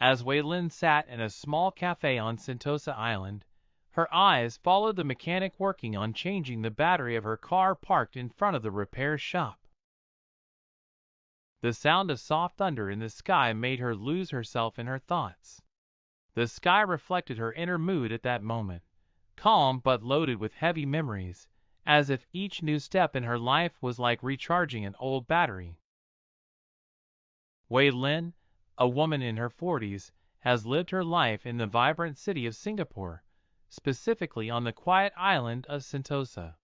As Wei Lin sat in a small cafe on Sentosa Island, her eyes followed the mechanic working on changing the battery of her car parked in front of the repair shop. The sound of soft thunder in the sky made her lose herself in her thoughts. The sky reflected her inner mood at that moment, calm but loaded with heavy memories, as if each new step in her life was like recharging an old battery. Wei Lin, a woman in her 40s, has lived her life in the vibrant city of Singapore, specifically on the quiet island of Sentosa.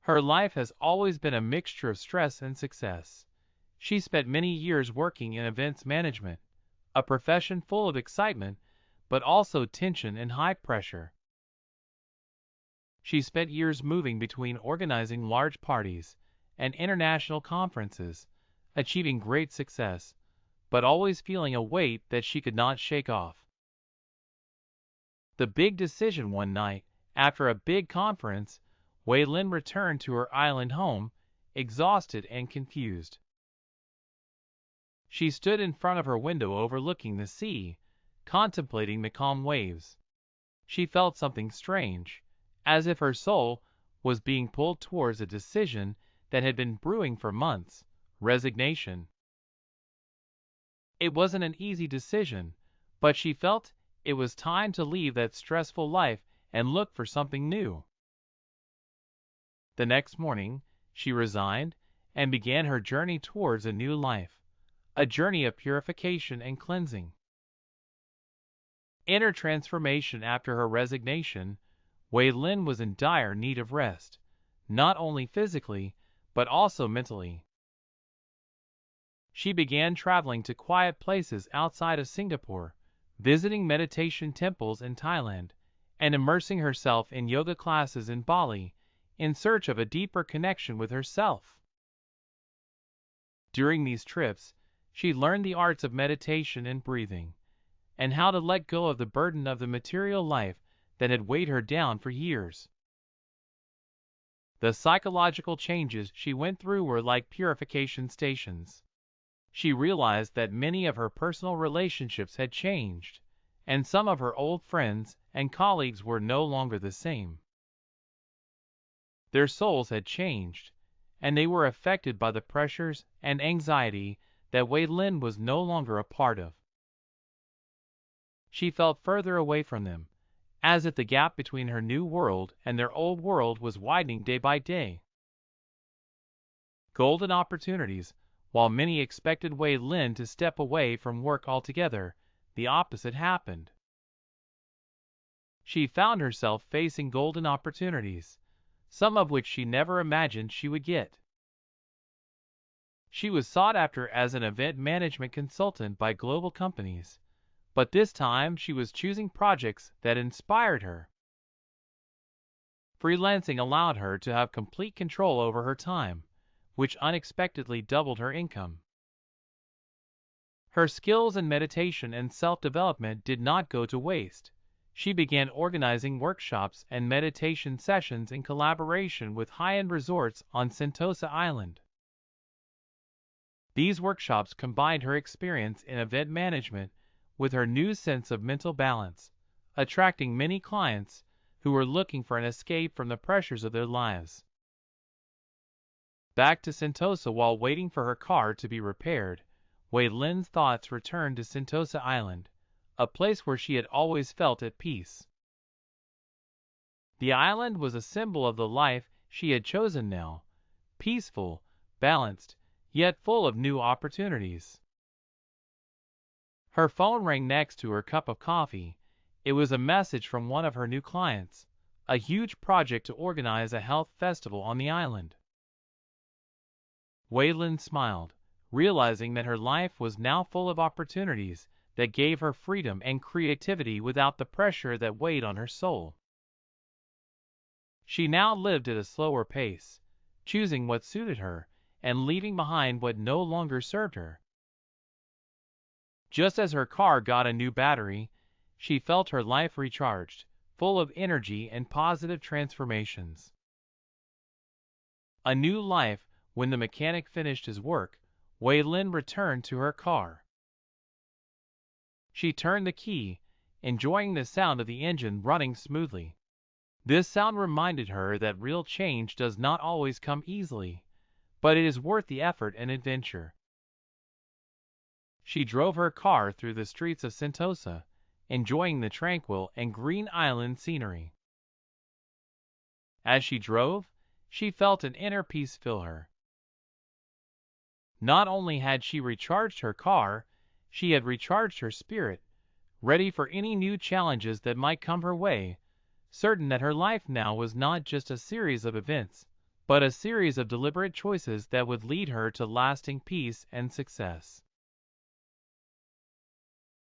Her life has always been a mixture of stress and success. She spent many years working in events management, a profession full of excitement, but also tension and high pressure. She spent years moving between organizing large parties and international conferences, achieving great success, but always feeling a weight that she could not shake off. The big decision one night, after a big conference, Wei Lin returned to her island home, exhausted and confused. She stood in front of her window overlooking the sea, contemplating the calm waves. She felt something strange, as if her soul was being pulled towards a decision that had been brewing for months: resignation. It wasn't an easy decision, but she felt it was time to leave that stressful life and look for something new. The next morning, she resigned and began her journey towards a new life, a journey of purification and cleansing. In her transformation after her resignation, Wei Lin was in dire need of rest, not only physically, but also mentally. She began traveling to quiet places outside of Singapore, visiting meditation temples in Thailand, and immersing herself in yoga classes in Bali, in search of a deeper connection with herself. During these trips, she learned the arts of meditation and breathing, and how to let go of the burden of the material life that had weighed her down for years. The psychological changes she went through were like purification stations. She realized that many of her personal relationships had changed, and some of her old friends and colleagues were no longer the same. Their souls had changed, and they were affected by the pressures and anxiety that Wei Lin was no longer a part of. She felt further away from them, as if the gap between her new world and their old world was widening day by day. Golden opportunities. While many expected Wei Lin to step away from work altogether, the opposite happened. She found herself facing golden opportunities, some of which she never imagined she would get. She was sought after as an event management consultant by global companies, but this time she was choosing projects that inspired her. Freelancing allowed her to have complete control over her time, which unexpectedly doubled her income. Her skills in meditation and self-development did not go to waste. She began organizing workshops and meditation sessions in collaboration with high-end resorts on Sentosa Island. These workshops combined her experience in event management with her new sense of mental balance, attracting many clients who were looking for an escape from the pressures of their lives. Back to Sentosa while waiting for her car to be repaired, Wei Lin's thoughts returned to Sentosa Island, a place where she had always felt at peace. The island was a symbol of the life she had chosen now, peaceful, balanced, yet full of new opportunities. Her phone rang next to her cup of coffee. It was a message from one of her new clients, a huge project to organize a health festival on the island. Wei Lin smiled, realizing that her life was now full of opportunities that gave her freedom and creativity without the pressure that weighed on her soul. She now lived at a slower pace, choosing what suited her and leaving behind what no longer served her. Just as her car got a new battery, she felt her life recharged, full of energy and positive transformations. A new life. When the mechanic finished his work, Wei Lin returned to her car. She turned the key, enjoying the sound of the engine running smoothly. This sound reminded her that real change does not always come easily, but it is worth the effort and adventure. She drove her car through the streets of Sentosa, enjoying the tranquil and green island scenery. As she drove, she felt an inner peace fill her. Not only had she recharged her car, she had recharged her spirit, ready for any new challenges that might come her way, certain that her life now was not just a series of events, but a series of deliberate choices that would lead her to lasting peace and success.